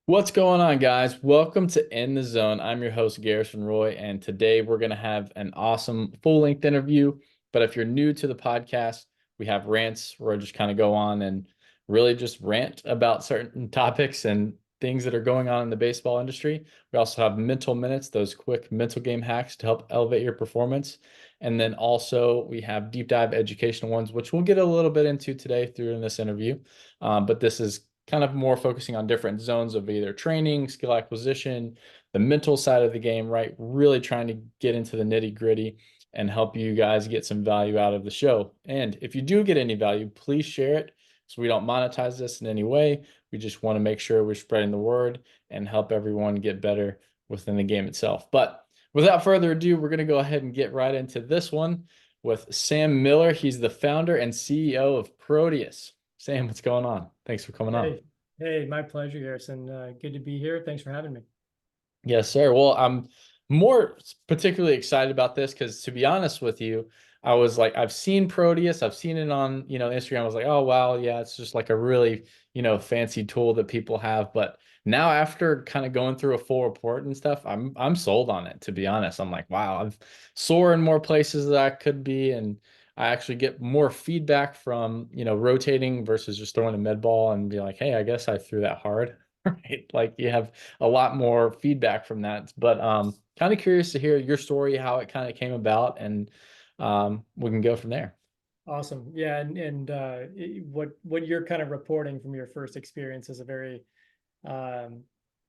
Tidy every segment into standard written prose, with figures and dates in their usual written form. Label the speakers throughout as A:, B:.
A: What's going on, guys? Welcome to In the Zone. I'm your host, Garrison Roy, and today we're going to have an awesome full-length interview. But if you're new to the podcast, we have rants where I just kind of go on and really just rant about certain topics and things that are going on in the baseball industry. We also have mental minutes, those quick mental game hacks to help elevate your performance. And then also we have deep dive educational ones, which we'll get a little bit into today through in this interview. But this is kind of more focusing on different zones of either training, skill acquisition, the mental side of the game, right? Really trying to get into the nitty gritty and help you guys get some value out of the show. And if you do get any value, please share it so we don't monetize this in any way. We just want to make sure we're spreading the word and help everyone get better within the game itself. But without further ado, we're going to go ahead and get right into this one with Sam Miller. He's the founder and CEO of Proteus. Sam, what's going on? Thanks for coming on.
B: Hey, my pleasure, Harrison. Good to be here. Thanks for having me.
A: Yes, sir. Well, I'm more particularly excited about this because, to be honest with you, I was like, I've seen Proteus, I've seen it on, Instagram. I was like, oh, wow, yeah, it's just like a really, fancy tool that people have. But now, after kind of going through a full report and stuff, I'm sold on it. To be honest, I'm like, wow, I've soared in more places that I could be, and I actually get more feedback from, rotating versus just throwing a med ball and be like, hey, I guess I threw that hard. Right? Like you have a lot more feedback from that. But kind of curious to hear your story, how it kind of came about, and we can go from there.
B: Awesome. Yeah, what you're kind of reporting from your first experience is a very um,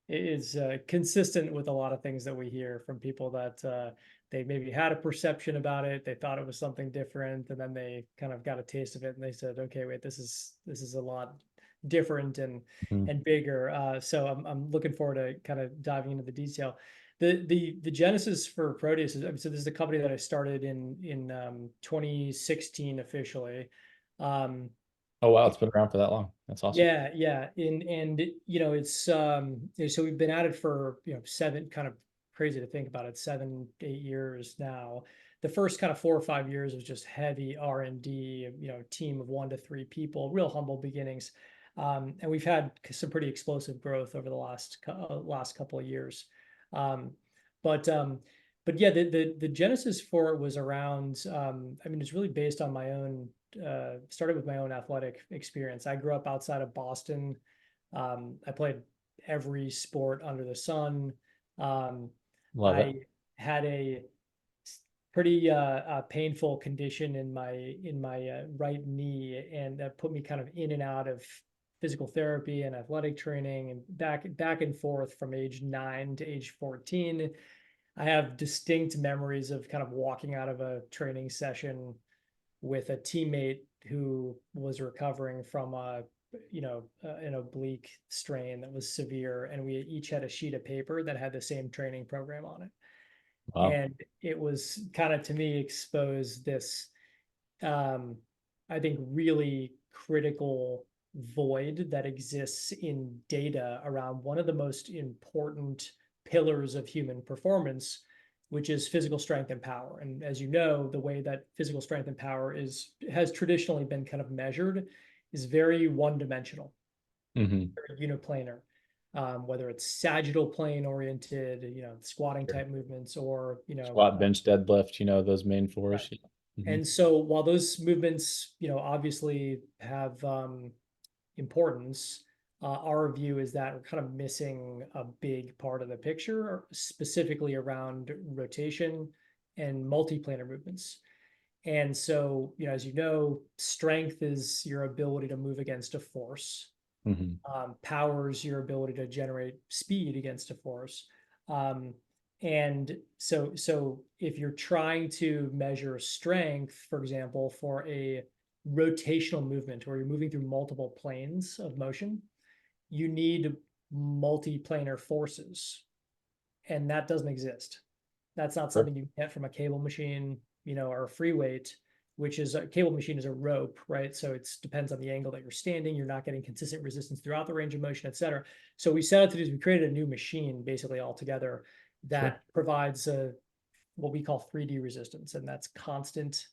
B: is consistent with a lot of things that we hear from people that they maybe had a perception about it, they thought it was something different, and then they kind of got a taste of it, and they said, "Okay, wait, this is a lot different
A: Mhm.
B: and bigger." So I'm looking forward to kind of diving into the detail. The genesis for Proteus is, so this is a company that I started in 2016 officially. Um,
A: Oh wow, it's been around for that long. That's awesome.
B: yeah. So we've been at it for seven, kind of crazy to think about it, 7, 8 years now. The first kind of 4 or 5 years was just heavy R&D, team of 1 to 3 people, real humble beginnings. And we've had some pretty explosive growth over the last couple of years. Um, but um, but yeah, the genesis for it was around. I mean, it's really based on my own started with my own athletic experience. I grew up outside of Boston. I played every sport under the sun. Um,
A: Love it.
B: I had a pretty painful condition in my right knee, and that put me kind of in and out of physical therapy and athletic training, and back and forth from age 9 to age 14. I have distinct memories of kind of walking out of a training session with a teammate who was recovering from an oblique strain that was severe, and we each had a sheet of paper that had the same training program on it.
A: Wow.
B: And it was kind of, to me, exposed this um, I think really critical void that exists in data around one of the most important pillars of human performance, which is physical strength and power. And as you know, the way that physical strength and power has traditionally been kind of measured is very one-dimensional,
A: Hmm.
B: very uniplanar. Whether it's sagittal plane oriented, squatting
A: Sure.
B: type movements, or
A: Squat, bench, deadlift, those main
B: right.
A: fours. Hmm.
B: And so while those movements, obviously have importance, our view is that we're kind of missing a big part of the picture, specifically around rotation and multiplanar movements. And so, as you know, strength is your ability to move against a force.
A: Hmm.
B: Power is your ability to generate speed against a force. Um, and so if you're trying to measure strength, for example, for a rotational movement where you're moving through multiple planes of motion, you need multiplanar forces, and that doesn't exist. That's not
A: Sure.
B: something you get from a cable machine, or a free weight, which is a cable machine is a rope, right? So it depends on the angle that you're standing. You're not getting consistent resistance throughout the range of motion, et cetera. So we set out to do is we created a new machine basically altogether
A: Sure.
B: that provides what we call 3D resistance, and that's constant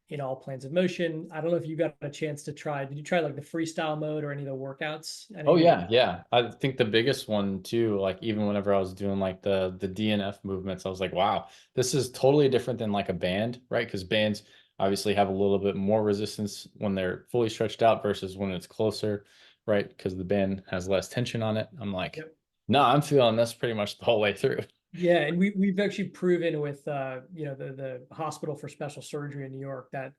B: in all planes of motion. I don't know if you got a chance to try. Did you try like the freestyle mode or any of the workouts?
A: Oh
B: Any of the
A: yeah, yeah. I think the biggest one too, like even whenever I was doing like the DNF movements, I was like, wow, this is totally different than like a band, right? Because bands obviously have a little bit more resistance when they're fully stretched out versus when it's closer, right? Because the band has less tension on it. I'm like,
B: Yep.
A: no, I'm feeling this pretty much the whole way through.
B: Yeah, and we've actually proven with the Hospital for Special Surgery in New York that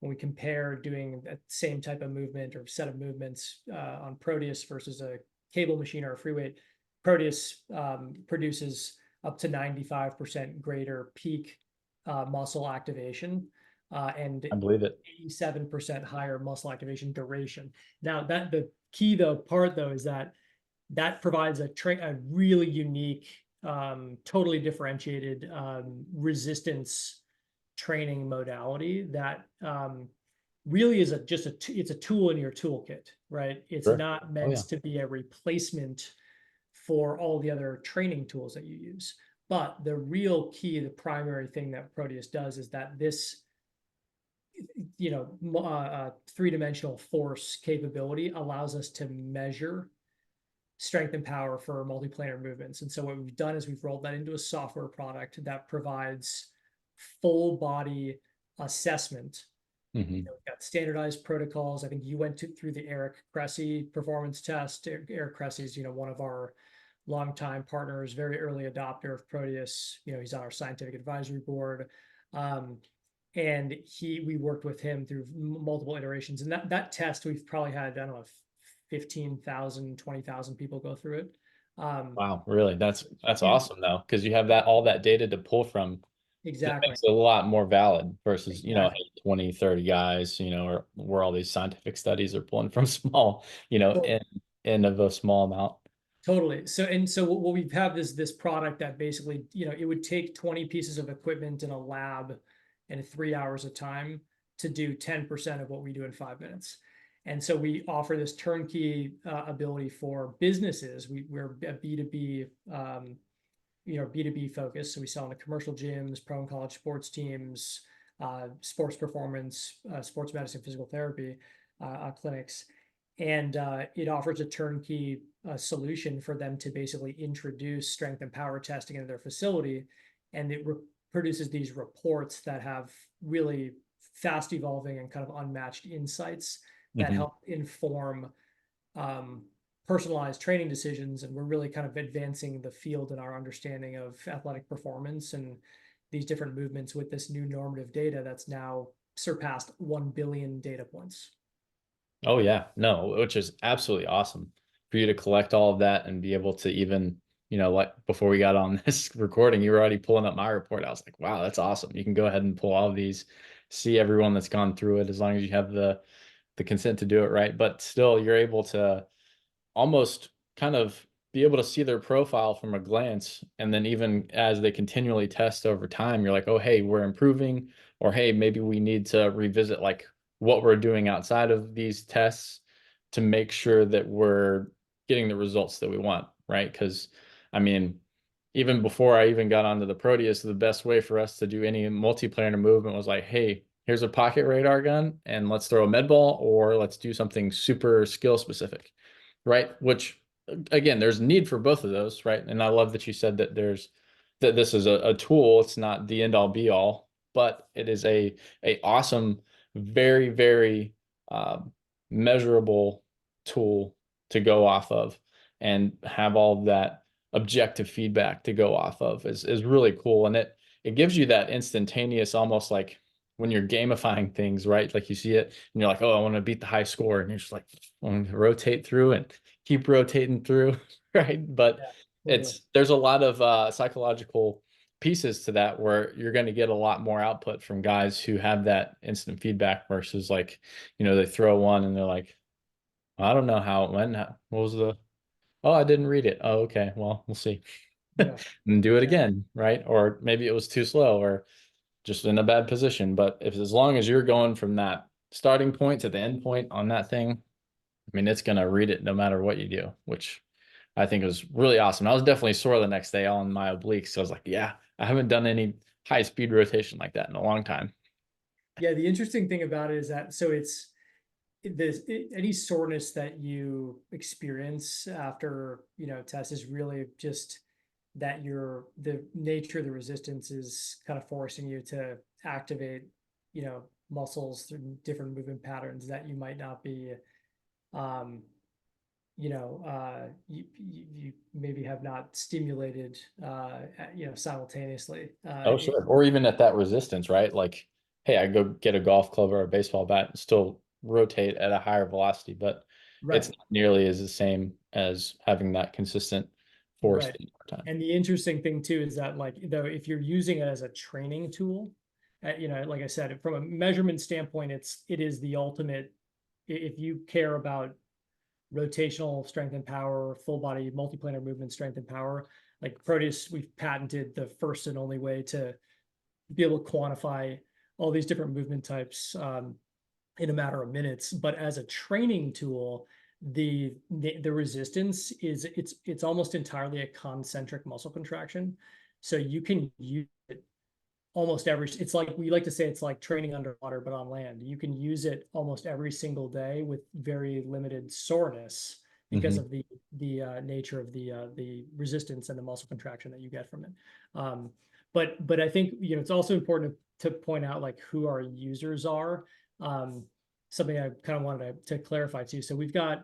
B: when we compare doing that same type of movement or set of movements on Proteus versus a cable machine or a free weight, Proteus produces up to 95% greater peak muscle activation and
A: I believe it.
B: 87% higher muscle activation duration. Now that the key though part though is that that provides a really unique, totally differentiated resistance training modality that really is it's a tool in your toolkit, right? It's
A: Sure.
B: not
A: Oh
B: meant
A: yeah.
B: to be a replacement for all the other training tools that you use. But the real key, the primary thing that Proteus does is that this three-dimensional force capability allows us to measure strength and power for multiplanar movements. And so what we've done is we've rolled that into a software product that provides full body assessment.
A: Hmm.
B: We've got standardized protocols. I think you went through the Eric Cressy performance test. Eric Cressy is, one of our longtime partners, very early adopter of Proteus. He's on our scientific advisory board. Um, and we worked with him through multiple iterations. And that test, we've probably had, I don't know, 15,000, 20,000 people go through it. Um,
A: Wow, really? That's
B: and
A: awesome though, because you have that all that data to pull from. It
B: exactly,
A: makes it a lot more valid versus,
B: exactly.
A: hey, 20, 30 guys, or where all these scientific studies are pulling from small, in of a small amount.
B: Totally. So what we have is this product that basically, it would take 20 pieces of equipment in a lab in 3 hours of time to do 10% of what we do in 5 minutes. And so we offer this turnkey ability for businesses. We're a B2B, B2B focus. So we sell in the commercial gyms, pro and college sports teams, sports performance, sports medicine, physical therapy clinics. And it offers a turnkey solution for them to basically introduce strength and power testing into their facility. And it produces these reports that have really fast evolving and kind of unmatched insights that
A: Hmm.
B: help inform um, personalized training decisions. And we're really kind of advancing the field in our understanding of athletic performance and these different movements with this new normative data that's now surpassed 1 billion data points.
A: Oh yeah, no, which is absolutely awesome for you to collect all of that and be able to even, like before we got on this recording, you were already pulling up my report. I was like, wow, that's awesome. You can go ahead and pull all of these, see everyone that's gone through it as long as you have the consent to do it right. But still, you're able to almost kind of be able to see their profile from a glance. And then even as they continually test over time, you're like, oh, hey, we're improving, or hey, maybe we need to revisit like what we're doing outside of these tests to make sure that we're getting the results that we want, right? Because I mean, even before I even got onto the Proteus, the best way for us to do any multiplanar movement was like, hey, here's a pocket radar gun and let's throw a med ball or let's do something super skill specific, right? Which again, there's need for both of those, right? And I love that you said that this is a tool. It's not the end all be all, but it is a awesome, very, very measurable tool to go off of and have all of that objective feedback to go off of is really cool. And it gives you that instantaneous, almost like when you're gamifying things, right? Like you see it and you're like, oh, I want to beat the high score. And you're just like, I want to rotate through and keep rotating through, right? But
B: Yeah, totally.
A: there's a lot of psychological pieces to that where you're going to get a lot more output from guys who have that instant feedback versus like, they throw one and they're like, I don't know how it went. What was oh, I didn't read it. Oh, okay. Well, we'll see.
B: Yeah,
A: And do it
B: yeah,
A: again, right? Or maybe it was too slow or just in a bad position. But if as long as you're going from that starting point to the end point on that thing, I mean, it's going to read it no matter what you do, which I think was really awesome. I was definitely sore the next day on my obliques. So I was like, yeah, I haven't done any high speed rotation like that in a long time.
B: Yeah, the interesting thing about it is that so it's any soreness that you experience after test is really just that the nature of the resistance is kind of forcing you to activate muscles through different movement patterns that you might not be um you maybe have not stimulated simultaneously
A: Oh, sure. Or even at that resistance, right? Like, hey, I go get a golf club or a baseball bat and still rotate at a higher velocity, but it's
B: right.
A: not nearly as the same as having that consistent force
B: Right.
A: the entire time.
B: And the interesting thing too is that like though if you're using it as a training tool, like I said, from a measurement standpoint, it is the ultimate. If you care about rotational strength and power, full body multiplanar movement strength and power, like Proteus, we've patented the first and only way to be able to quantify all these different movement types in a matter of minutes. But as a training tool, the resistance is it's almost entirely a concentric muscle contraction. So you can use it almost every, it's like we like to say it's like training underwater, but on land. You can use it almost every single day with very limited soreness because
A: Hmm.
B: of the nature of the resistance and the muscle contraction that you get from it. But I think it's also important to point out like who our users are. Um, Something I kind of wanted to clarify too. So we've got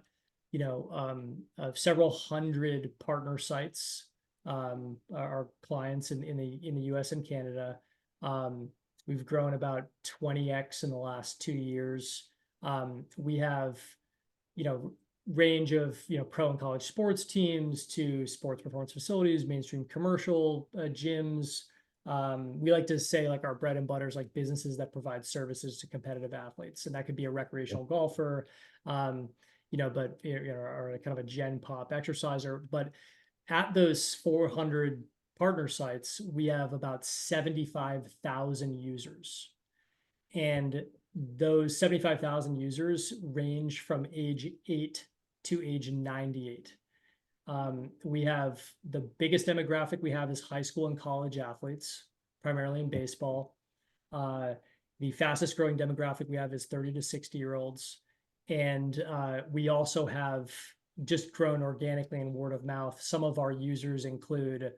B: several hundred partner sites, our clients in the US and Canada. um, we've grown about 20x in the last 2 years. We have, you know, range of, pro and college sports teams to sports performance facilities, mainstream commercial gyms. We like to say like our bread and butter is like businesses that provide services to competitive athletes, and that could be a recreational golfer, um, but or kind of a gen pop exerciser. But at those 400 partner sites, we have about 75,000 users. And those 75,000 users range from age 8 to age 98. We have the biggest demographic we have is high school and college athletes, primarily in baseball. The fastest growing demographic we have is 30 to 60-year-olds. And we also have just grown organically in word of mouth. Some of our users include,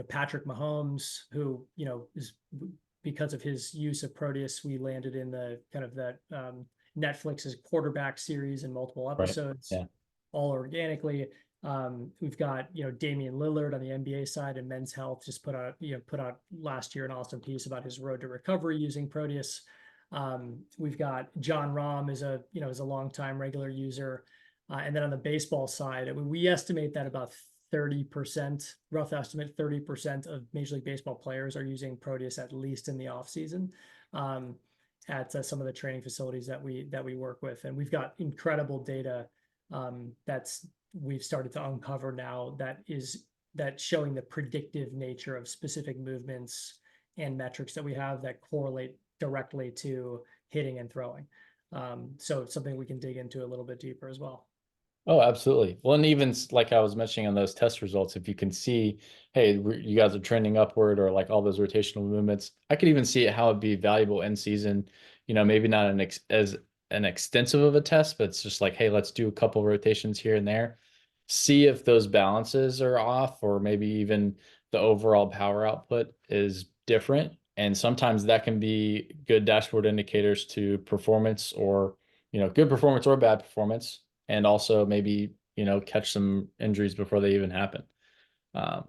B: Patrick Mahomes, who, is because of his use of Proteus, we landed in the kind of that Netflix's quarterback series in multiple
A: Right.
B: episodes,
A: Yeah.
B: all organically. We've got Damian Lillard on the NBA side and Men's Health just put out last year an awesome piece about his road to recovery using Proteus. We've got John Rahm is a longtime regular user, and then on the baseball side, I mean, we estimate that about 30%, rough estimate, 30% of Major League Baseball players are using Proteus at least in the off season. At some of the training facilities that we work with, and we've got incredible data that's we've started to uncover now that's showing the predictive nature of specific movements and metrics that we have that correlate directly to hitting and throwing. So it's something we can dig into a little bit deeper as well.
A: Oh, absolutely. Well, and even like I was mentioning on those test results, if you can see, hey, you guys are trending upward or like all those rotational movements, I could even see how it'd be valuable in season, maybe not as an extensive of a test, but it's just like, hey, let's do a couple rotations here and there, see if those balances are off, or maybe even the overall power output is different. And sometimes that can be good dashboard indicators to performance or, good performance or bad performance, and also maybe catch some injuries before they even happen. um,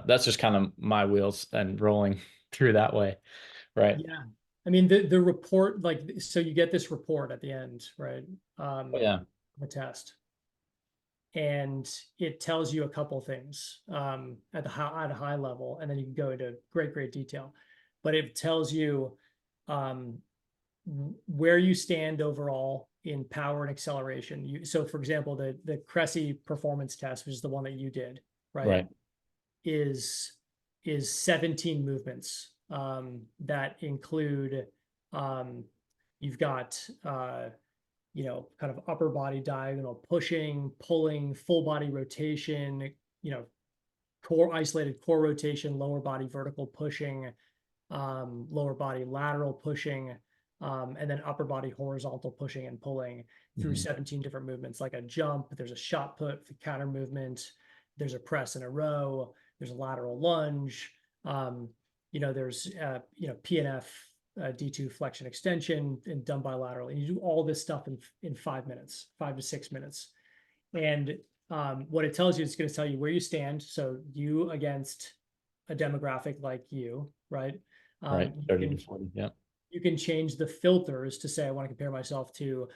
A: that's just kind of my wheels and rolling through that way, right?
B: Yeah. I mean, the report, like, so you get this report at the end, right?
A: Oh, yeah.
B: The test. And it tells you a couple things at a high level, and then you can go into great detail. But it tells you um, where you stand overall in power and acceleration. So, for example, the Cressy performance test, which is the one that you did, right,
A: Right.
B: is 17 movements that include you've got kind of upper body diagonal pushing, pulling, full body rotation, core isolated core rotation, lower body vertical pushing, lower body lateral pushing, and then upper body horizontal pushing and pulling through
A: Mhm.
B: 17 different movements, like a jump, there's a shot put, the counter movement, there's a press in a row, there's a lateral lunge, there's PNF, D2 flexion extension and done bilateral. And you do all this stuff in 5 minutes, 5 to 6 minutes. And what it tells you, it's going to tell you where you stand. So you against a demographic like you, right?
A: Right.
B: You
A: 30 to
B: can
A: 40. Yeah.
B: you can change the filters to say I want to compare myself to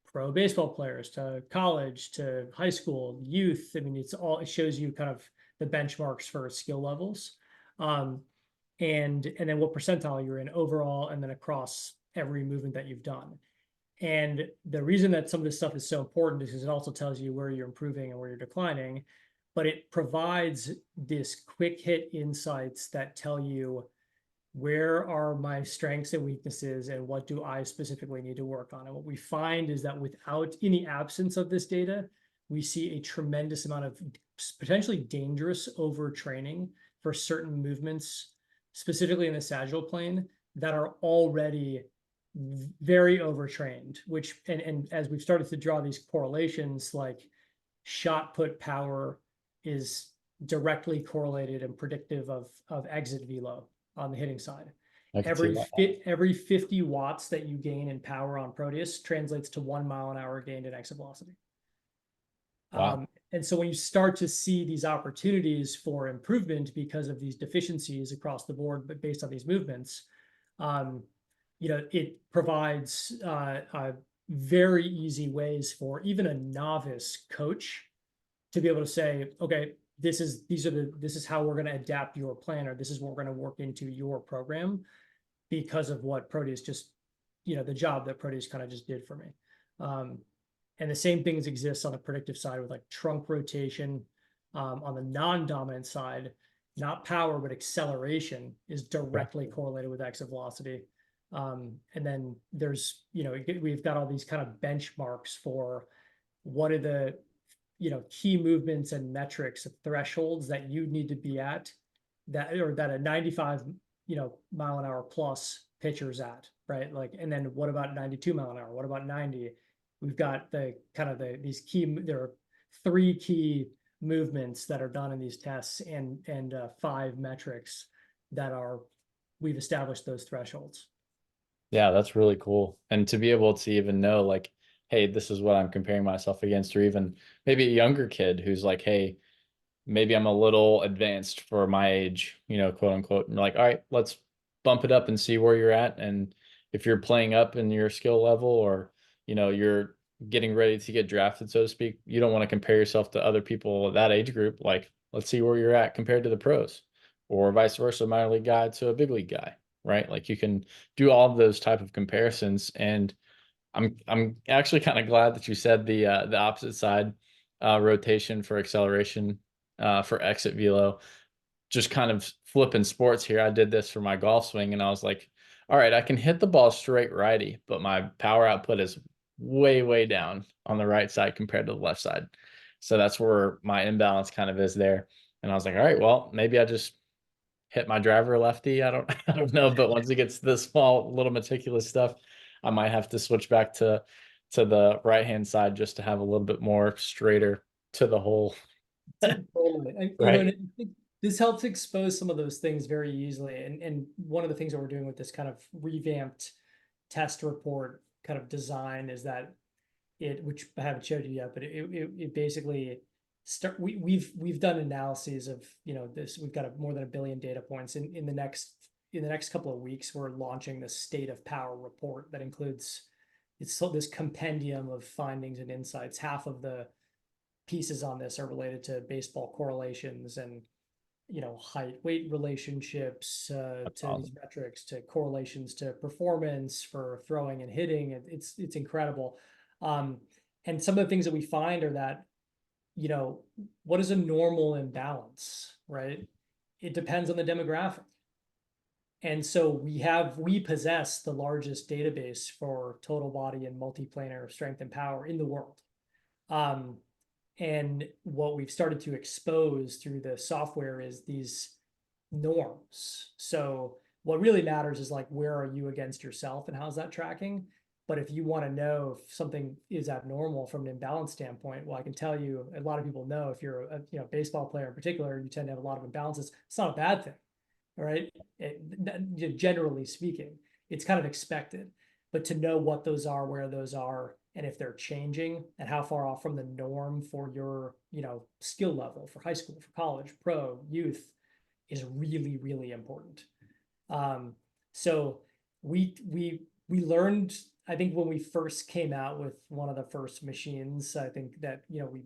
B: pro baseball players, to college, to high school, youth. I mean, it shows you kind of the benchmarks for skill levels. Um, and then what percentile you're in overall, and then across every movement that you've done. And the reason that some of this stuff is so important is because it also tells you where you're improving and where you're declining, but it provides this quick hit insights that tell you where are my strengths and weaknesses and what do I specifically need to work on. And what we find is that without any absence of this data, we see a tremendous amount of potentially dangerous overtraining for certain movements, specifically in the sagittal plane, that are already very overtrained, which and as we've started to draw these correlations, like shot put power is directly correlated and predictive of exit velo on the hitting side.
A: I could see that.
B: Every 50 watts that you gain in power on Proteus translates to 1 mile an hour gained in exit velocity.
A: Wow.
B: And so when you start to see these opportunities for improvement because of these deficiencies across the board, but based on these movements, it provides very easy ways for even a novice coach to be able to say, okay, this is how we're going to adapt your plan, or this is what we're going to work into your program because of what Proteus just, the job that Proteus kind of just did for me. And the same things exist on the predictive side with like trunk rotation. On the non-dominant side, not power, but acceleration is directly correlated with exit velocity. And then we've got all these kind of benchmarks for what are the key movements and metrics, thresholds that you need to be at, that a 95 mile an hour plus pitcher's at, right? Like, and then what about 92 mile an hour? What about 90? We've got these key, there are 3 key movements that are done in these tests, and 5 metrics that we've established those thresholds.
A: Yeah, that's really cool. And to be able to even know, like, hey, this is what I'm comparing myself against, or even maybe a younger kid who's like, hey, maybe I'm a little advanced for my age, quote unquote. And like, all right, let's bump it up and see where you're at. And if you're playing up in your skill level, or, you're getting ready to get drafted, so to speak, you don't want to compare yourself to other people of that age group. Like, let's see where you're at compared to the pros, or vice versa, minor league guy to a big league guy, right? Like you can do all of those type of comparisons. And I'm actually kind of glad that you said the opposite side, rotation for acceleration, for exit velo. Just kind of flipping sports here. I did this for my golf swing, and I was like, all right, I can hit the ball straight righty, but my power output is way, way down on the right side compared to the left side. So that's where my imbalance kind of is there. And I was like, all right, well, maybe I just hit my driver lefty. I don't I don't know, but once it gets to the small little meticulous stuff, I might have to switch back to the right hand side just to have a little bit more straighter to the hole.
B: Totally. And,
A: Right.
B: and I think this helps expose some of those things very easily. And one of the things that we're doing with this kind of revamped test report kind of design is that which I haven't showed you yet, but it basically we've done analyses of this. We've got more than 1 billion data points. In the next couple of weeks, we're launching the state of power report that includes this compendium of findings and insights. Half of the pieces on this are related to baseball correlations and height weight relationships,
A: That's
B: to these
A: awesome.
B: metrics, to correlations to performance for throwing and hitting. It's incredible. And some of the things that we find are that what is a normal imbalance, right? It depends on the demographic. And so we possess the largest database for total body and multiplanar strength and power in the world. And what we've started to expose through the software is these norms. So What really matters is like, where are you against yourself and how's that tracking? But if you want to know if something is abnormal from an imbalance standpoint, well, I can tell you, a lot of people know if you're a baseball player in particular, you tend to have a lot of imbalances. It's not a bad thing, right? Generally speaking, it's kind of expected. But to know what those are, where those are, and if they're changing, and how far off from the norm for your skill level for high school, for college, pro, youth, is really, really important. Um, so we learned, I think when we first came out with one of the first machines, I think that we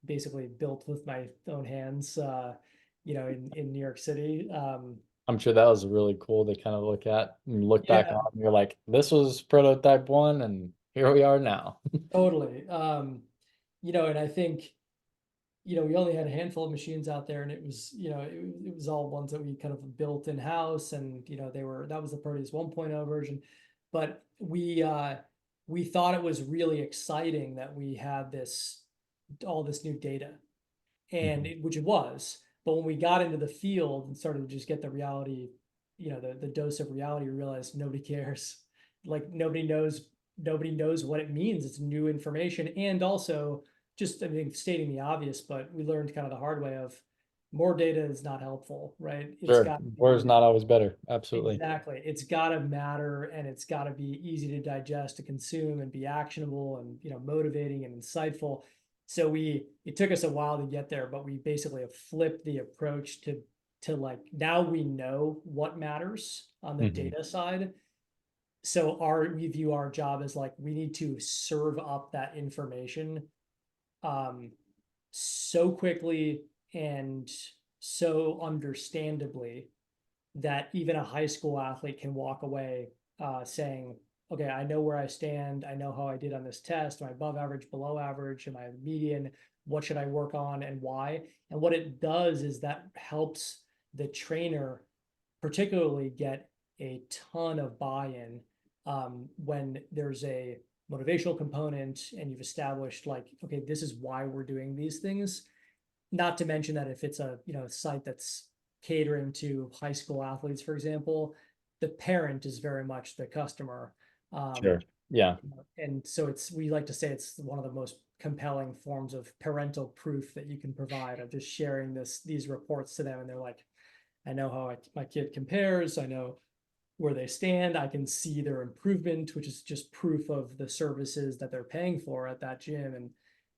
B: basically built with my own hands, in New York City.
A: I'm sure that was really cool to kind of look at and look back
B: Yeah,
A: on. You're like, this was prototype one, and here we are now.
B: totally. And I think, we only had a handful of machines out there, and it was, it was all ones that we kind of built in house, and that was the Proteus 1.0 version. But we thought it was really exciting that we had all this new data, and
A: Mhm.
B: which it was. But when we got into the field and started to just get the reality, the dose of reality, we realized nobody cares. Like nobody knows what it means. It's new information. And also, just, I mean, stating the obvious, but we learned kind of the hard way of, more data is not helpful, right? It's
A: Sure.
B: got to
A: More is
B: be,
A: not always better. Absolutely.
B: exactly, it's got to matter, and it's got to be easy to digest, to consume, and be actionable, and motivating and insightful. So it took us a while to get there, but we basically have flipped the approach to like, now we know what matters on the
A: Mhm.
B: data side. So we view our job as like, we need to serve up that information um so quickly and so understandably that even a high school athlete can walk away saying, okay, I know where I stand. I know how I did on this test. Am I above average, below average? Am I median? What should I work on and why? And what it does is that helps the trainer particularly get a ton of buy-in when there's a motivational component and you've established, like, okay, this is why we're doing these things. Not to mention that if it's a site that's catering to high school athletes, for example, the parent is very much the customer. Um,
A: Sure. Yeah.
B: and so we like to say it's one of the most compelling forms of parental proof that you can provide, of just sharing these reports to them, and they're like, I know how my kid compares. I know where they stand. I can see their improvement, which is just proof of the services that they're paying for at that gym. And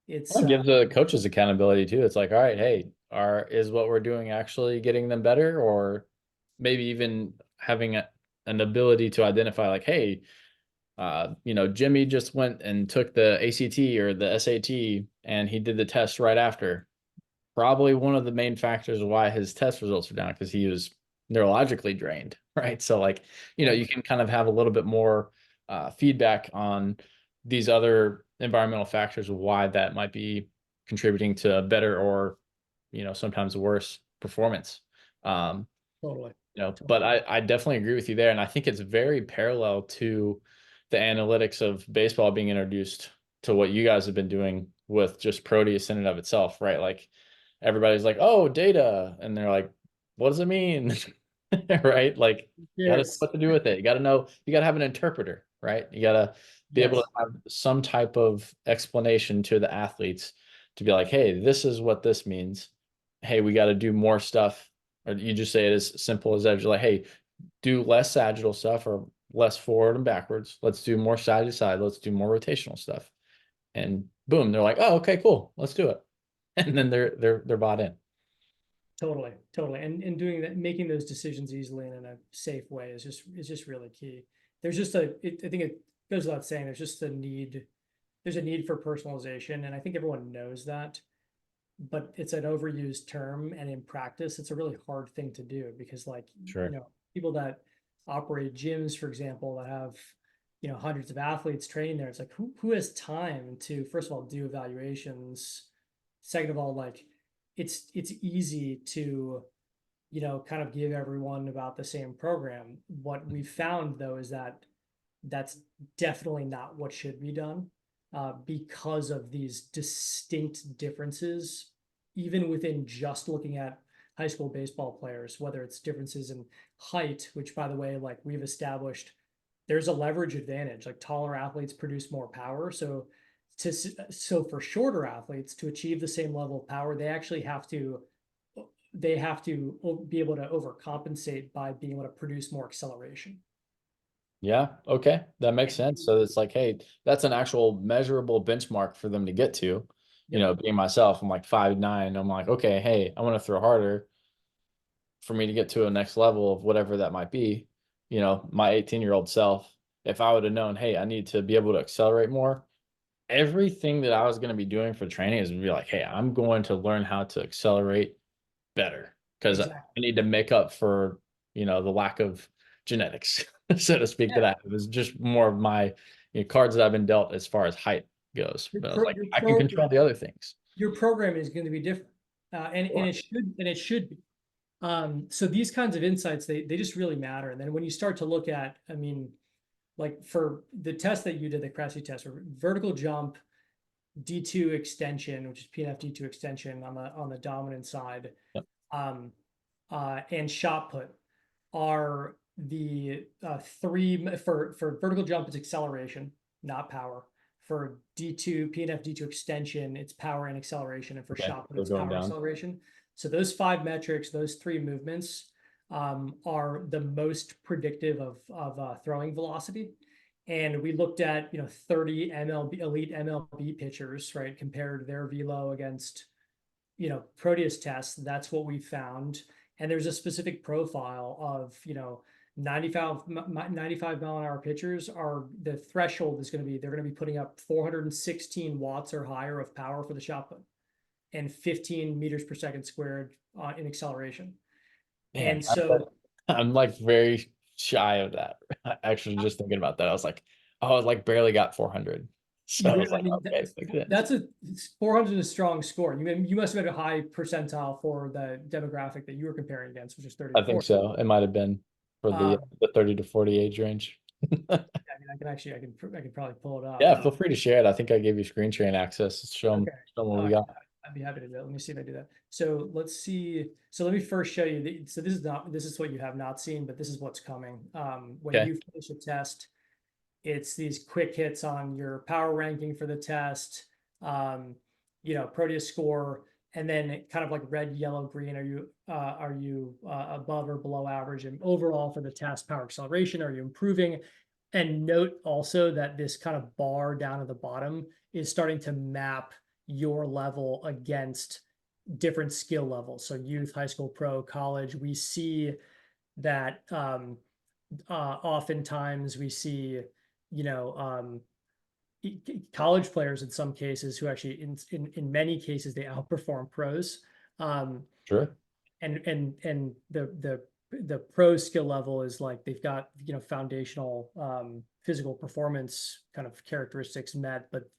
B: it's
A: Well, it gives the coaches accountability too. It's like, all right, hey, is what we're doing actually getting them better? Or maybe even having an ability to identify like, hey, Jimmy just went and took the ACT or the SAT and he did the test right after. Probably one of the main factors of why his test results are down, because he was neurologically drained, right? So like, you can kind of have a little bit more feedback on these other environmental factors of why that might be contributing to a better or, sometimes worse performance. Um,
B: totally,
A: but
B: totally.
A: I definitely agree with you there. And I think it's very parallel to the analytics of baseball being introduced to what you guys have been doing with just Proteus in and of itself, right? Like everybody's like, oh, data. And they're like, what does it mean? Right? Like, got to know
B: Yes,
A: what to do with it. You got to know, you got to have an interpreter, right? You got to be able to
B: yes,
A: have some type of explanation to the athletes to be like, hey, this is what this means. Hey, we got to do more stuff. Or you just say it as simple as that. You're like, hey, do less sagittal stuff or less forward and backwards. Let's do more side to side. Let's do more rotational stuff. And boom, they're like, oh, okay, cool. Let's do it. And then they're bought in.
B: totally, totally. And doing that, making those decisions easily and in a safe way is just really key. There's just I think it goes without saying, there's a need for personalization, and I think everyone knows that, but it's an overused term, and in practice it's a really hard thing to do, because like,
A: Sure.
B: people that operate gyms, for example, that have hundreds of athletes training there, it's like, who has time to, first of all, do evaluations, second of all, like, it's easy to kind of give everyone about the same program. What we've found, though, is that that's definitely not what should be done, because of these distinct differences, even within just looking at high school baseball players, whether it's differences in height, which by the way, like we've established, there's a leverage advantage. Like taller athletes produce more power. So for shorter athletes to achieve the same level of power, they have to be able to overcompensate by being able to produce more acceleration.
A: Yeah. Okay. That makes
B: And
A: sense. So it's like, hey, that's an actual measurable benchmark for them to get to. You
B: yep,
A: know, being myself, I'm like 5'9". I'm like, okay, hey, I want to throw harder for me to get to a next level of whatever that might be. You know, my 18-year-old self, if I would have known, hey, I need to be able to accelerate more, everything that I was going to be doing for training is be like, hey, I'm going to learn how to accelerate better because I
B: exactly.
A: need to make up for, the lack of genetics, so to speak, that
B: Yeah.
A: I have. It was just more of my cards that I've been dealt as far as height goes.
B: Your
A: But I was like,
B: your
A: I can
B: pro
A: control the other things.
B: your program is going to be different. And
A: Sure.
B: it should be. So these kinds of insights, they just really matter. And then when you start to look at, I mean, like for the test that you did, the Cressy test, or vertical jump, D2 extension, which is PNF D2 extension on the dominant side,
A: Yep.
B: um, and shot put are the three for vertical jump, it's acceleration, not power. For D2, PNF D2 extension, it's power and acceleration. And for
A: Okay.
B: shot put,
A: So
B: it's
A: going
B: power
A: down.
B: acceleration. So those five metrics, those three movements are the most predictive of throwing velocity. And we looked at 30 MLB elite MLB pitchers, right? Compared their velo against Proteus tests. That's what we found. And there's a specific profile of 95 mile an hour pitchers are the threshold is going to be they're going to be putting up 416 watts or higher of power for the shot put and 15 meters per second squared in acceleration.
A: Man,
B: And so
A: I'm like very shy of that. Actually, just thinking about that, I was like, oh, I like barely got 400. So I was
B: I
A: like,
B: mean,
A: okay, look at this.
B: that's a 400 is a strong score. You must have had a high percentile for the demographic that you were comparing against, which is 30
A: I
B: to
A: think
B: 40.
A: so. It might have been for the
B: Um,
A: the 30 to 40 age range.
B: I mean, I can probably pull it up.
A: Yeah, feel free to share it. I think I gave you screen sharing access.
B: Okay.
A: Show them what
B: Oh,
A: we got.
B: I'd be happy to do that. Let me see if I do that. So let's see. So let me first show you. So this is what you have not seen, but this is what's coming. When
A: Okay,
B: you finish a test, it's these quick hits on your power ranking for the test, um, Proteus score, and then kind of like red, yellow, green. Are you above or below average? And overall for the test, power acceleration, are you improving? And note also that this kind of bar down at the bottom is starting to map your level against different skill levels. So youth, high school, pro, college. We see that oftentimes we see, you know, college players in some cases who actually, in many cases, they outperform pros. Um,
A: sure.
B: and the pro skill level is like they've got foundational physical performance kind of characteristics met, but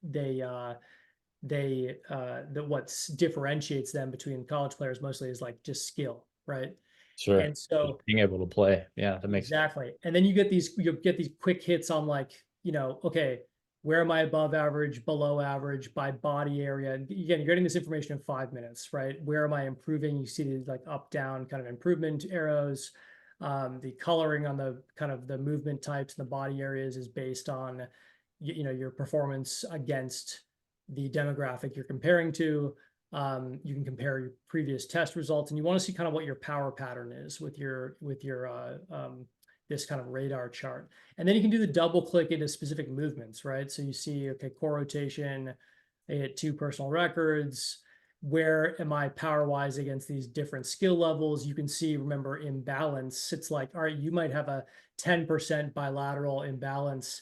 B: what differentiates them between college players mostly is like just skill, right?
A: Sure.
B: And
A: Just
B: so
A: being able to play. Yeah, that makes sense.
B: exactly. And then you get these quick hits on like, okay, where am I above average, below average by body area? And again, you're getting this information in 5 minutes, right? Where am I improving? You see these like up, down kind of improvement arrows. The coloring on the kind of the movement types and the body areas is based on, your performance against the demographic you're comparing to. You can compare your previous test results, and you want to see kind of what your power pattern is with your this kind of radar chart. And then you can do the double click into specific movements, right? So you see, okay, core rotation, I hit 2 personal records. Where am I power wise against these different skill levels? You can see, remember, imbalance. It's like, all right, you might have a 10% bilateral imbalance,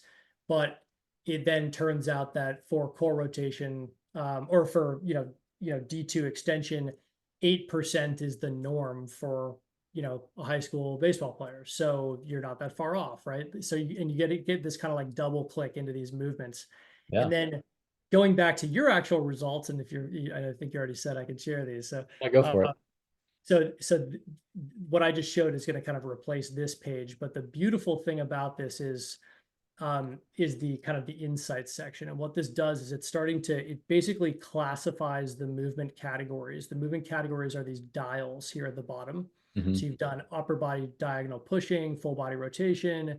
B: but it then turns out that for core rotation, or for D2 extension, 8% is the norm for a high school baseball player. So you're not that far off, right? So you get this kind of like double click into these movements.
A: Yeah.
B: And then going back to your actual results, and if I think you already said I could share these. So
A: Yeah, go
B: uh,
A: for it.
B: what I just showed is going to kind of replace this page. But the beautiful thing about this is is the kind of the insights section. And what this does is it basically classifies the movement categories. The movement categories are these dials here at the bottom.
A: Hmm.
B: So you've done upper body diagonal pushing, full body rotation,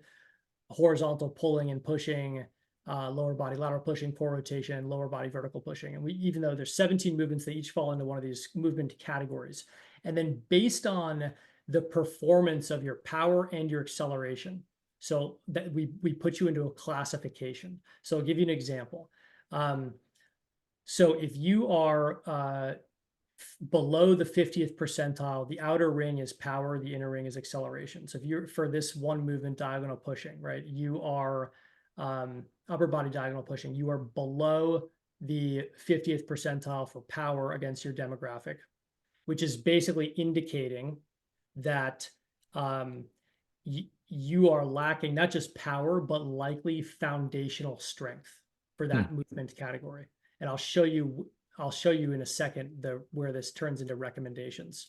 B: horizontal pulling and pushing, lower body lateral pushing, core rotation, lower body vertical pushing. And even though there's 17 movements, they each fall into one of these movement categories. And then based on the performance of your power and your acceleration, so that we put you into a classification. So I'll give you an example. So if you are below the 50th percentile, the outer ring is power, the inner ring is acceleration. So if you're for this one movement diagonal pushing, right, you are upper body diagonal pushing, you are below the 50th percentile for power against your demographic, which is basically indicating that you are lacking not just power, but likely foundational strength for that movement category. And I'll show you in a second where this turns into recommendations.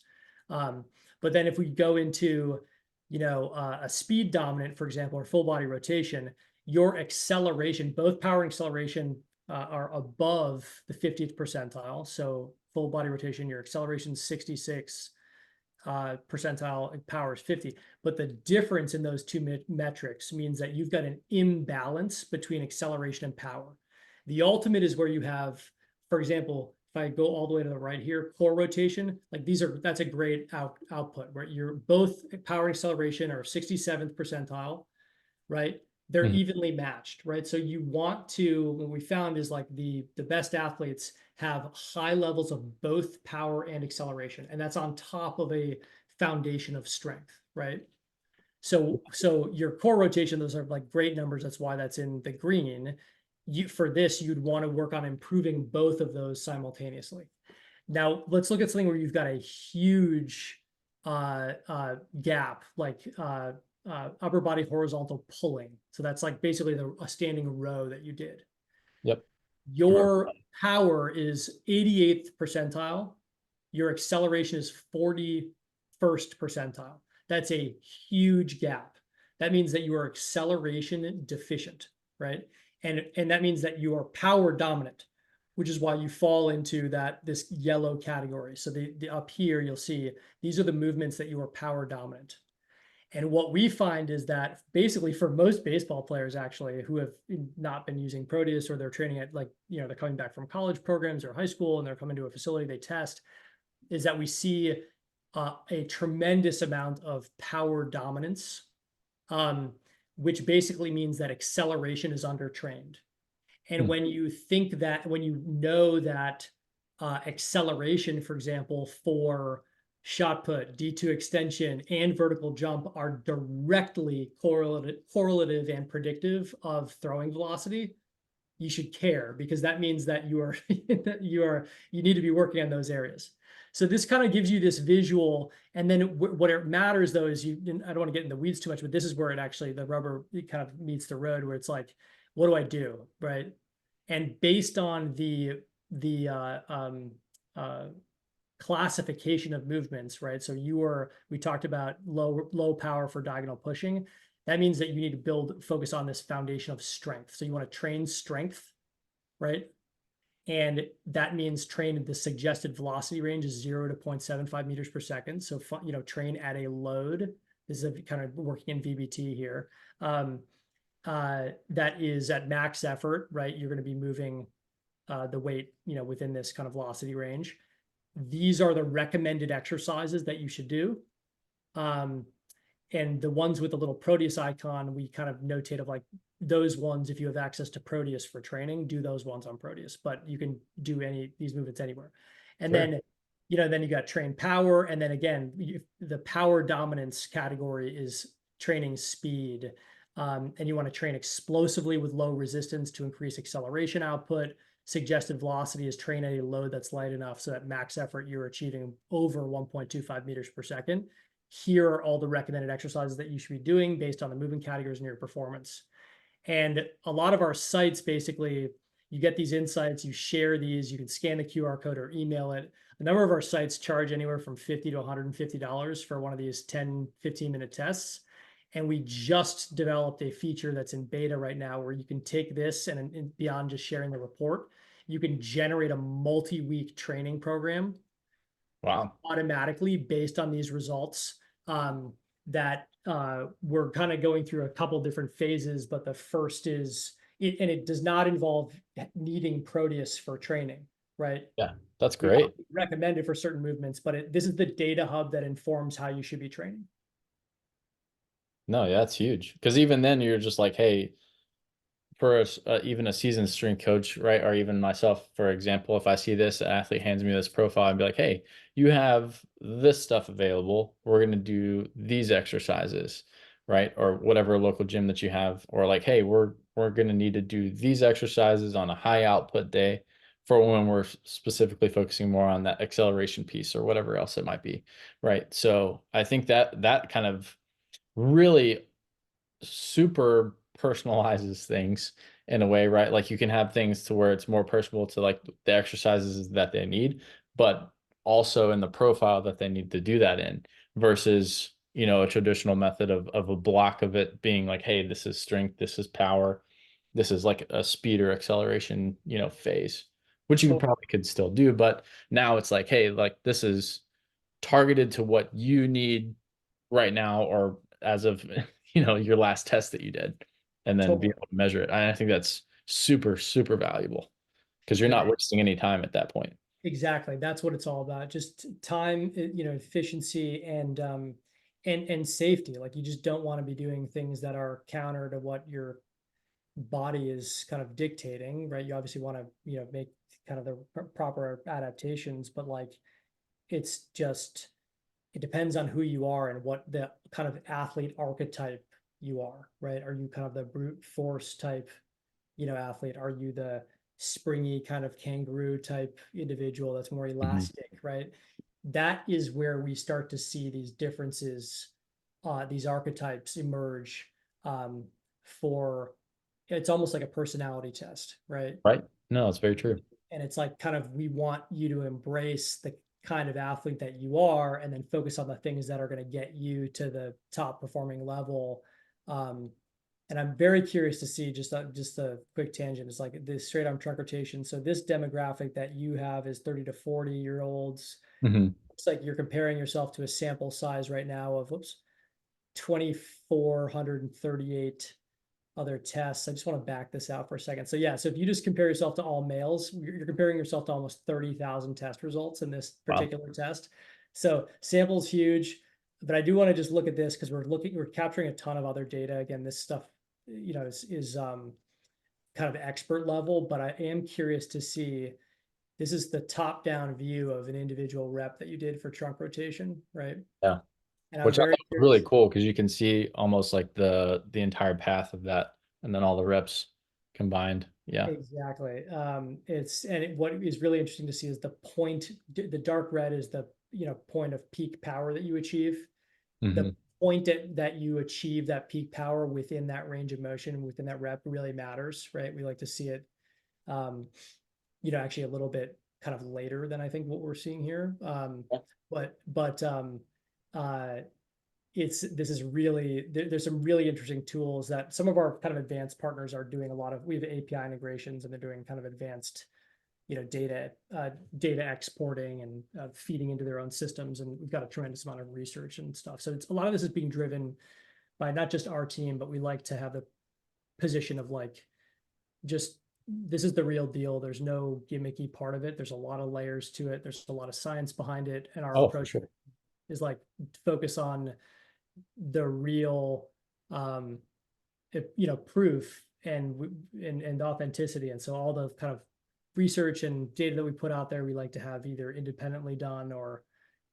B: But then if we go into, a speed dominant, for example, or full body rotation, your acceleration, both power and acceleration are above the 50th percentile. So full body rotation, your acceleration is 66 percentile, and power is 50. But the difference in those two metrics means that you've got an imbalance between acceleration and power. The ultimate is where you have, for example, if I go all the way to the right here, core rotation, like that's a great output where you're both power and acceleration are 67th percentile, right? They're evenly matched, right? So you want to, what we found is like the best athletes have high levels of both power and acceleration, and that's on top of a foundation of strength, right? So your core rotation, those are like great numbers. That's why that's in the green. For this, you'd want to work on improving both of those simultaneously. Now, let's look at something where you've got a huge gap, like upper body horizontal pulling. So that's like basically a standing row that you did.
A: Yep.
B: Your power is 88th percentile. Your acceleration is 41st percentile. That's a huge gap. That means that you are acceleration deficient, right? And that means that you are power dominant, which is why you fall into this yellow category. So the up here, you'll see these are the movements that you are power dominant. And what we find is that basically for most baseball players actually who have not been using Proteus, or they're training at they're coming back from college programs or high school and they're coming to a facility, they test, is that we see a tremendous amount of power dominance, which basically means that acceleration is undertrained. And when you know that acceleration, for example, for shot put, D2 extension, and vertical jump are directly correlative and predictive of throwing velocity, you should care, because that means that you need to be working on those areas. So this kind of gives you this visual, and then what it matters though is I don't want to get in the weeds too much, but this is where the rubber kind of meets the road, where it's like, what do I do, right? And based on the classification of movements, right? So we talked about low power for diagonal pushing. That means that you need to focus on this foundation of strength. So you want to train strength, right? And that means train the suggested velocity range is 0 to 0.75 meters per second. So, train at a load. This is kind of working in VBT here. That is at max effort, right? You're going to be moving the weight, within this kind of velocity range. These are the recommended exercises that you should do. And the ones with the little Proteus icon, we kind of notate of like those ones, if you have access to Proteus for training, do those ones on Proteus, but you can do these movements anywhere. And then, then you got train power. And then again, the power dominance category is training speed. And you want to train explosively with low resistance to increase acceleration output. Suggested velocity is train at a load that's light enough so that max effort you're achieving over 1.25 meters per second. Here are all the recommended exercises that you should be doing based on the movement categories and your performance. And a lot of our sites, basically, you get these insights, you share these, you can scan the QR code or email it. A number of our sites charge anywhere from $50 to $150 for one of these 10, 15-minute tests. And we just developed a feature that's in beta right now where you can take this and beyond just sharing the report, you can generate a multi-week training program
A: Wow.
B: automatically based on these results. That we're kind of going through a couple different phases, but the first is, and it does not involve needing Proteus for training, right?
A: Yeah, that's
B: We
A: great.
B: recommend it for certain movements, but this is the data hub that informs how you should be training.
A: No, yeah, that's huge. Because even then, you're just like, hey, for even a seasoned strength coach, right? Or even myself, for example, if I see this athlete hands me this profile and be like, hey, you have this stuff available. We're going to do these exercises, right? Or whatever local gym that you have, or like, hey, we're going to need to do these exercises on a high output day for when we're specifically focusing more on that acceleration piece or whatever else it might be, right? So I think that that kind of really super personalizes things in a way, right? Like you can have things to where it's more personal to like the exercises that they need, but also in the profile that they need to do that in versus, you know, a traditional method of a block of it being like, hey, this is strength, this is power, this is like a speed or acceleration, you know, phase, which you probably could still do. But now it's like, hey, like this is targeted to what you need right now or as of you know your last test that you did and then be
B: Totally.
A: able to measure it. I think that's super super valuable because you're
B: Yeah,
A: not wasting any time at that point.
B: exactly. That's what it's all about. Just time, efficiency and safety. Like you just don't want to be doing things that are counter to what your body is kind of dictating, right? You obviously want to, make kind of the proper adaptations, but like it's just it depends on who you are and what the kind of athlete archetype you are, right? Are you kind of the brute force type, athlete? Are you the springy kind of kangaroo type individual that's more
A: Mhm.
B: elastic, right? That is where we start to see these differences, these archetypes emerge, for it's almost like a personality test, right?
A: Right, no, it's very true.
B: And it's like kind of we want you to embrace the kind of athlete that you are and then focus on the things that are going to get you to the top performing level. um, and I'm very curious to see just a quick tangent. It's like this straight arm trunk rotation. So this demographic that you have is 30 to 40 year olds.
A: Mhm.
B: It's like you're comparing yourself to a sample size right now of 2,438 other tests. I just want to back this out for a second. So yeah, so if you just compare yourself to all males, you're comparing yourself to almost 30,000 test results in this
A: Wow.
B: particular test. So sample's huge, but I do want to just look at this because we're capturing a ton of other data. Again, this stuff, is kind of expert level, but I am curious to see, this is the top down view of an individual rep that you did for trunk rotation, right?
A: Yeah,
B: And I'm
A: which I
B: very
A: thought was really
B: curious.
A: cool because you can see almost like the entire path of that and then all the reps combined. Yeah.
B: Exactly. What is really interesting to see is the point, the dark red is the, point of peak power that you achieve. The
A: Hmm.
B: point that you achieve that peak power within that range of motion, within that rep really matters, right? We like to see it, um, actually a little bit kind of later than I think what we're seeing here. But uh, this is really there's some really interesting tools that some of our kind of advanced partners are doing a lot of. We have API integrations and they're doing kind of advanced, data exporting and feeding into their own systems, and we've got a tremendous amount of research and stuff. So it's a lot of this is being driven by not just our team, but we like to have the position of like, just this is the real deal. There's no gimmicky part of it. There's a lot of layers to it. There's a lot of science behind it, and our
A: Oh, for
B: approach
A: sure.
B: is like focus on the real, um, proof and authenticity. And so all the kind of research and data that we put out there, we like to have either independently done or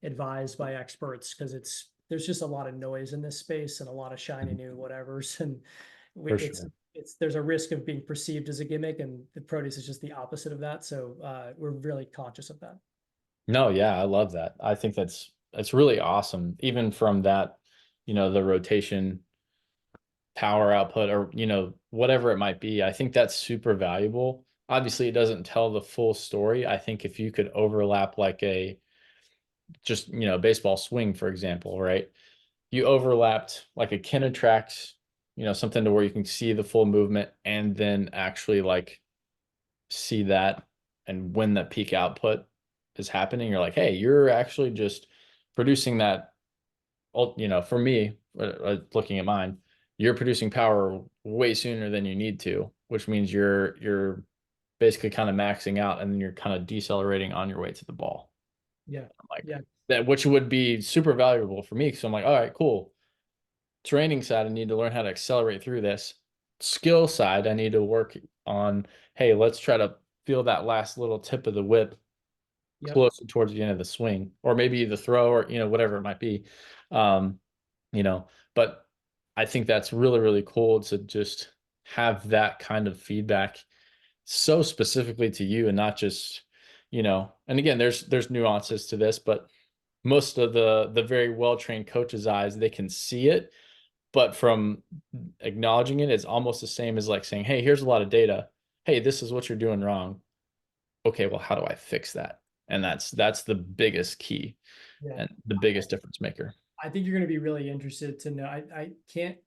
B: advised by experts, because there's just a lot of noise in this space and a lot of shiny
A: Mhm.
B: new whatevers, and
A: For
B: it's
A: sure.
B: there's a risk of being perceived as a gimmick, and the Proteus is just the opposite of that. So we're really conscious of that.
A: No, yeah, I love that. I think that's really awesome. Even from that, you know, the rotation power output or, you know, whatever it might be. I think that's super valuable. Obviously, it doesn't tell the full story. I think if you could overlap like a just, you know, baseball swing, for example, right? you overlapped like a Kinetrax, something to where you can see the full movement and then actually like see that, and when the peak output is happening, you're like, hey, you're actually just producing that. For me, looking at mine, you're producing power way sooner than you need to, which means you're basically kind of maxing out, and then you're kind of decelerating on your way to the ball.
B: Yeah.
A: I'm like
B: Yeah.
A: that, which would be super valuable for me. So I'm like, all right, cool. Training side, I need to learn how to accelerate through this. Skill side, I need to work on, hey, let's try to feel that last little tip of the whip
B: Yep.
A: closer towards the end of the swing, or maybe the throw, or whatever it might be. Um, you know, but I think that's really, really cool to just have that kind of feedback so specifically to you, and not just, and again, there's nuances to this, but most of the very well-trained coaches' eyes, they can see it, but from acknowledging it, it's almost the same as like saying, hey, here's a lot of data. Hey, this is what you're doing wrong. Okay, well, how do I fix that? And that's the biggest key
B: Yeah.
A: and the biggest difference maker.
B: I think you're going to be really interested to know. I can't,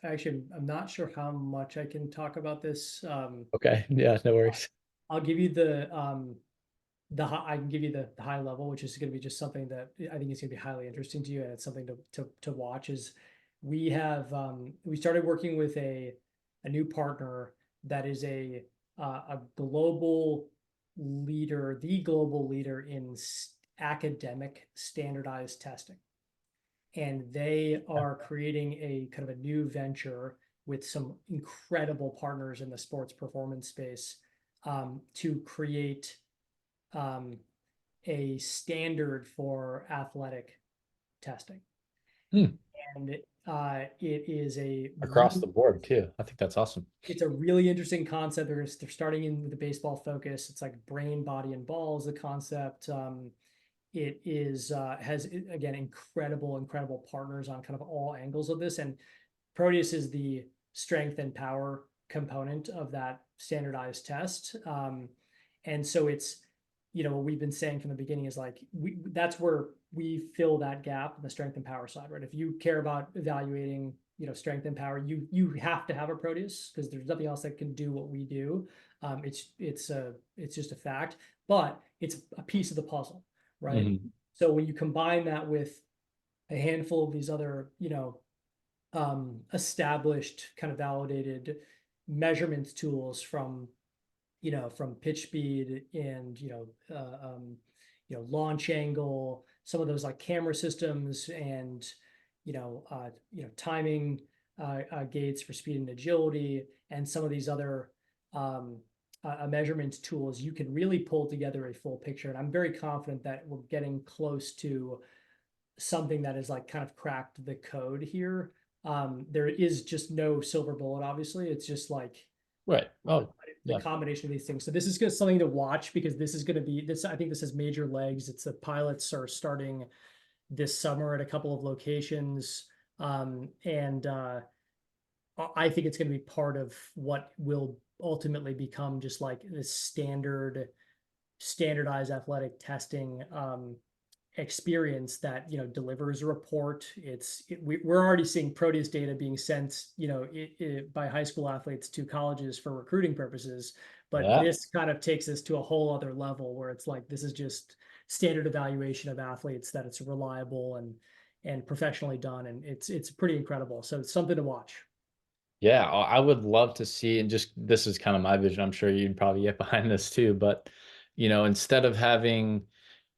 B: actually, I'm not sure how much I can talk about this.
A: Okay. Yeah, no worries.
B: I'll give you I can give you the high level, which is going to be just something that I think is going to be highly interesting to you, and it's something to watch. Is we started working with a new partner that is a global leader, the global leader in academic standardized testing, and they are creating a kind of a new venture with some incredible partners in the sports performance space, to create um, a standard for athletic testing.
A: Hmm.
B: And it is
A: Across the board too. I think that's awesome.
B: it's a really interesting concept. They're starting in with the baseball focus. It's like brain, body, and ball is the concept. It is has again incredible partners on kind of all angles of this. And Proteus is the strength and power component of that standardized test. And so it's, what we've been saying from the beginning is like, that's where we fill that gap on the strength and power side, right? If you care about evaluating, strength and power, you have to have a Proteus because there's nothing else that can do what we do. It's just a fact, but it's a piece of the puzzle, right?
A: Mhm.
B: So when you combine that with a handful of these other, established kind of validated measurements tools from pitch speed and launch angle, some of those like camera systems and timing gates for speed and agility, and some of these other um, measurement tools, you can really pull together a full picture. And I'm very confident that we're getting close to something that is like kind of cracked the code here. There is just no silver bullet, obviously. It's just like
A: Right. Oh,
B: the
A: yeah.
B: combination of these things. So this is just something to watch because this is going to be this. I think this has major legs. It's the pilots are starting this summer at a couple of locations, and I think it's going to be part of what will ultimately become just like this standardized athletic testing experience that delivers a report. We're already seeing Proteus data being sent by high school athletes to colleges for recruiting purposes, but
A: Yeah.
B: this kind of takes us to a whole other level where it's like this is just standard evaluation of athletes, that it's reliable and professionally done, and it's pretty incredible. So it's something to watch.
A: Yeah. I would love to see, and just this is kind of my vision. I'm sure you'd probably get behind this too, but instead of having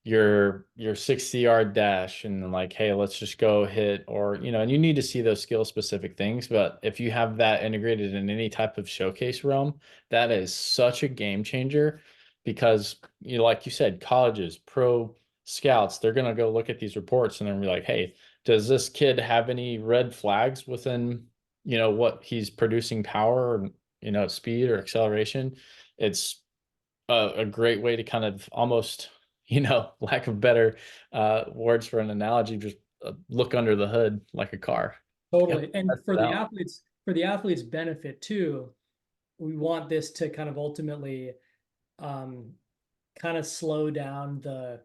A: your 60-yard dash and like, hey, let's just go hit, or and you need to see those skill specific things, but if you have that integrated in any type of showcase realm, that is such a game changer, because like you said, colleges, pro scouts, they're going to go look at these reports and then be like, hey, does this kid have any red flags within what he's producing, power, or speed or acceleration? It's a great way to kind of almost, lack of better words for an analogy, just look under the hood like a car. Yep,
B: Totally. And
A: test it out.
B: for the athletes benefit too, we want this to kind of ultimately um, kind of slow down the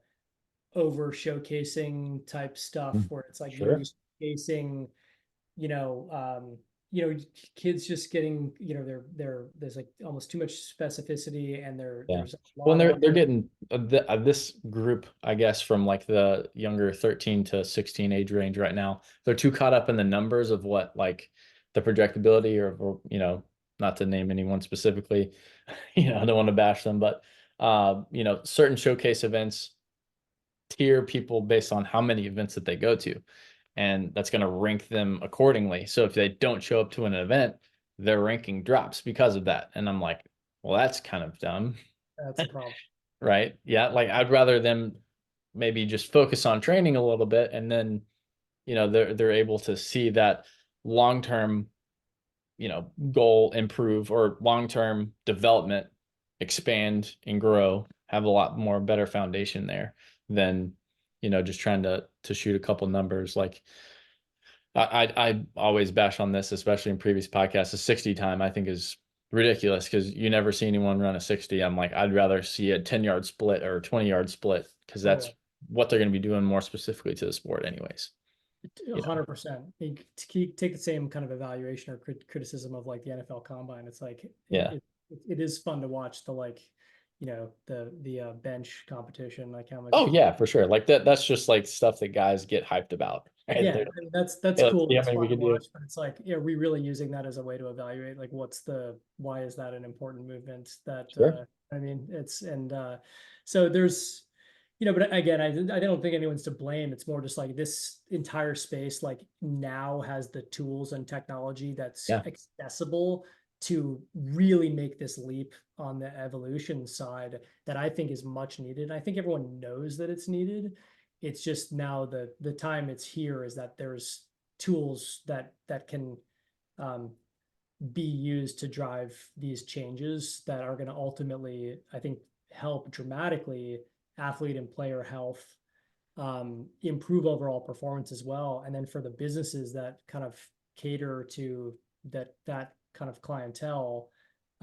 B: over showcasing type stuff
A: Mm.
B: where it's like,
A: Sure.
B: chasing, you know, kids just getting, there's like almost too much specificity, and
A: Yeah.
B: there's a
A: Well,
B: lot
A: and
B: of
A: they're getting this group, I guess, from like the younger 13 to 16 age range right now. They're too caught up in the numbers of what like the projectability or not to name anyone specifically, I don't want to bash them, but certain showcase events tier people based on how many events that they go to, and that's going to rank them accordingly. So if they don't show up to an event, their ranking drops because of that. And I'm like, well, that's kind of dumb.
B: that's a problem.
A: Right? Yeah, like I'd rather them maybe just focus on training a little bit, and then they're able to see that long-term goal improve, or long-term development expand and grow, have a lot more better foundation there than just trying to shoot a couple numbers. Like I always bash on this, especially in previous podcasts. The 60 time I think is ridiculous because you never see anyone run a 60. I'm like, I'd rather see a 10-yard split or a 20-yard split, because
B: Oh
A: that's
B: yeah.
A: what they're going to be doing more specifically to the sport anyways.
B: 100%. Take the same kind of evaluation or criticism of like the NFL Combine. It's like
A: Yeah.
B: it is fun to watch the like, the bench competition, like how
A: Oh
B: much.
A: yeah, for sure. Like that's just like stuff that guys get hyped about. Right?
B: Yeah, I mean, that's
A: Let's
B: cool.
A: see how
B: It's
A: many we
B: fun to
A: can do.
B: watch, but it's like, are we really using that as a way to evaluate? Like, why is that an important movement? That
A: Sure.
B: I mean, so there's, but again, I don't think anyone's to blame. It's more just like this entire space, like now has the tools and technology that's
A: Yeah.
B: accessible to really make this leap on the evolution side that I think is much needed. I think everyone knows that it's needed. It's just now the time it's here is that there's tools that can um, be used to drive these changes that are going to ultimately, I think, help dramatically athlete and player health, improve overall performance as well. And then for the businesses that kind of cater to that kind of clientele,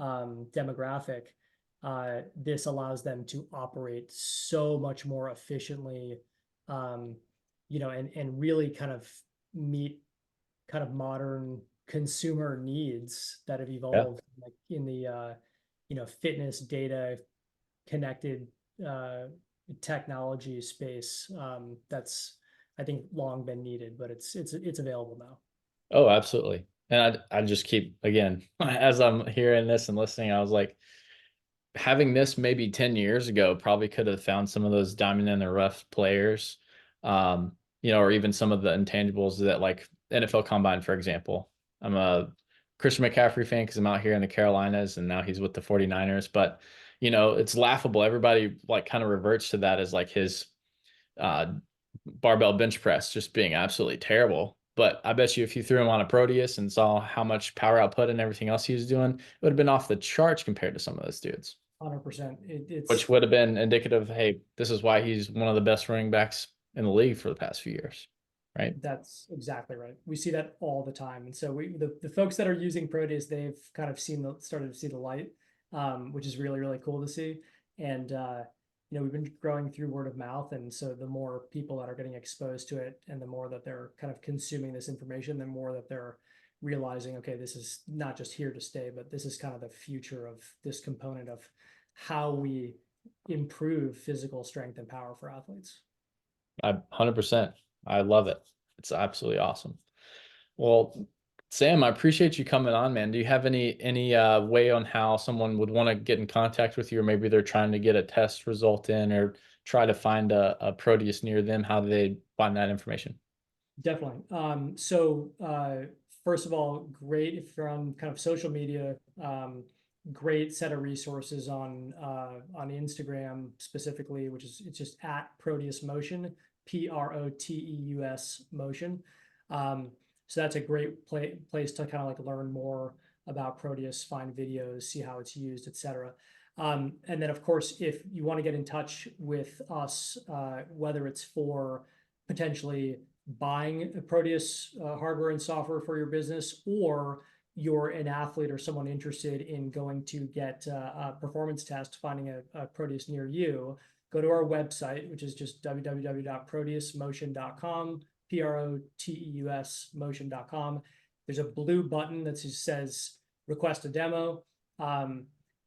B: demographic, this allows them to operate so much more efficiently, um, and really kind of meet kind of modern consumer needs that have
A: Yeah.
B: evolved, like in the fitness data connected uh, technology space, that's, I think, long been needed, but it's available now.
A: Oh, absolutely. And I just keep, again, as I'm hearing this and listening, I was like, having this maybe 10 years ago probably could have found some of those diamond in the rough players, or even some of the intangibles that, like NFL Combine, for example. I'm a Christian McCaffrey fan because I'm out here in the Carolinas and now he's with the 49ers. But, it's laughable. Everybody like kind of reverts to that as like his uh, barbell bench press just being absolutely terrible. But I bet you if you threw him on a Proteus and saw how much power output and everything else he was doing, it would have been off the charts compared to some of those dudes,
B: 100%.
A: which
B: It's
A: would have been indicative of, hey, this is why he's one of the best running backs in the league for the past few years. Right.
B: That's exactly right. We see that all the time. And so the folks that are using Proteus, they've kind of started to see the light, which is really, really cool to see. And, we've been growing through word of mouth. And so the more people that are getting exposed to it and the more that they're kind of consuming this information, the more that they're realizing, okay, this is not just here to stay, but this is kind of the future of this component of how we improve physical strength and power for athletes.
A: 100%. I love it. It's absolutely awesome. Well, Sam, I appreciate you coming on, man. Do you have any way on how someone would want to get in contact with you, or maybe they're trying to get a test result in, or try to find a Proteus near them? How do they find that information?
B: Definitely. First of all, great if you're on kind of social media. Great set of resources on Instagram specifically, which is it's just at Proteus Motion, Proteus Motion. So that's a great place to kind of like learn more about Proteus, find videos, see how it's used, etc. And then, of course, if you want to get in touch with us, whether it's for potentially buying Proteus hardware and software for your business, or you're an athlete or someone interested in going to get a performance test, finding a Proteus near you, go to our website, which is just www.proteusmotion.com. Proteus motion.com. There's a blue button that says request a demo.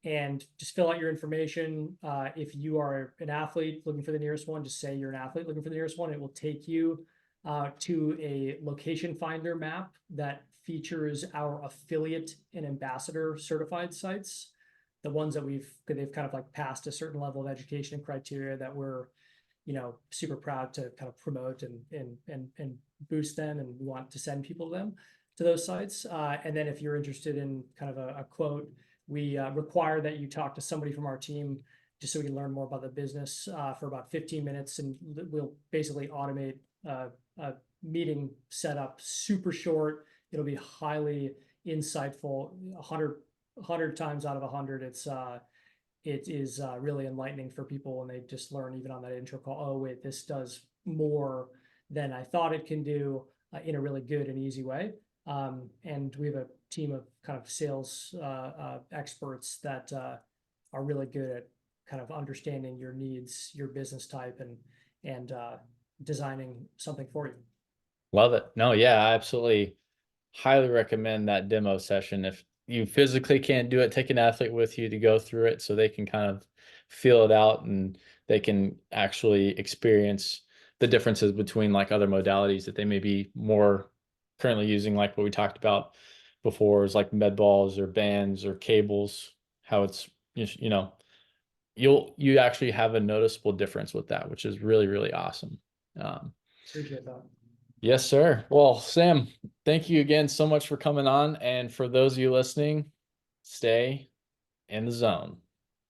B: And just fill out your information. If you are an athlete looking for the nearest one, just say you're an athlete looking for the nearest one. It will take you to a location finder map that features our affiliate and ambassador certified sites, the ones that they've kind of like passed a certain level of education and criteria that we're, super proud to kind of promote and boost them, and we want to send people to those sites. And then if you're interested in kind of a quote, we require that you talk to somebody from our team just so we can learn more about the business for about 15 minutes, and we'll basically automate a meeting setup, super short. It'll be highly insightful. 100 times out of 100, it is really enlightening for people when they just learn, even on that intro call, oh wait, this does more than I thought it can do in a really good and easy way. And we have a team of kind of sales experts that are really good at kind of understanding your needs, your business type, and designing something for you.
A: Love it. No, yeah, I absolutely highly recommend that demo session. If you physically can't do it, take an athlete with you to go through it so they can kind of feel it out and they can actually experience the differences between like other modalities that they may be more currently using, like what we talked about before, is like med balls or bands or cables, how it's, you actually have a noticeable difference with that, which is really, really awesome.
B: Appreciate that.
A: Yes, sir. Well, Sam, thank you again so much for coming on. And for those of you listening, stay in the zone.